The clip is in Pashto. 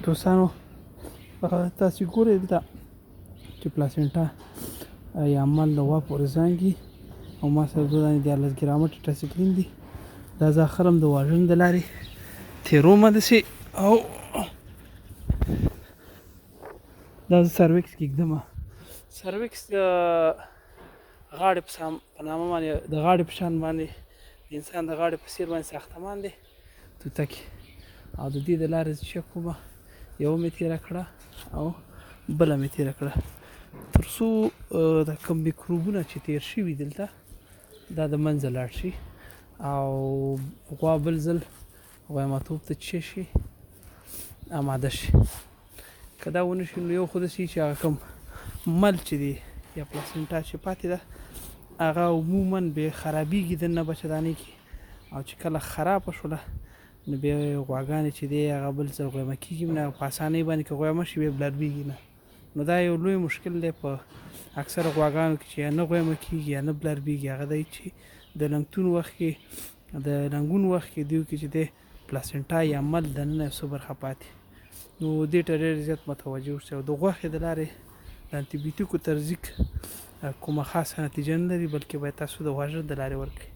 دوستانو تاسو ګورئ دلته چې پلاسنټا یا عمل د غوا پورې زانګي او ما سره 12 ګرامه ټیټاسیکلین دي. دا زه اخرم د واژن د لارې تیرومه داسې او دا زه سروکس کېږدمه. سروکس د غاړې په نامه باندې د غاړې په شان باندې د انسان د غاړې په څېر باندې ساختمان دی توتکې، او د دې د لارې زه چک کومه یوه مې تېره کړه او بله مې تېره کړه تر څو د کوم میکروبونه چې تېر شوي دلته دا د منځه لاړ شي او غوا بل ځل غوایمتوب ته څه شي اماده شي. که دا ونه شي نو یو خو داسې چې هغه کوم مل چې دی یا پلاسنټا چې پاتې ده هغه عموما بې خرابېږي دننه بچهدانۍ کې، او چې کله خرابه شوله نو بیا غواګانې چې دی هغه بل ځل غویمه کېږي نه په اسانۍ باندې که غویمه شي بیا بلربېږي نه. نو دا یو لوی مشکل دی په اکثره غواګانو کې چې یا نه غویمه کېږي یا نه بلربېږي. هغه دی چې د لنګتون وخت کې د لنګون وخت کې دوی کې چې دی پلاسنټا یا مل دننه یو څه برخه پاتې، نو دې ته ډېر زیات متوجه اوسئ. او د غوښې د لارې د انټي بیوټیکو تزریق کومه خاصه نتیجه نه لري، بلکې باید تاسو د واژن د لارې ورکړئ.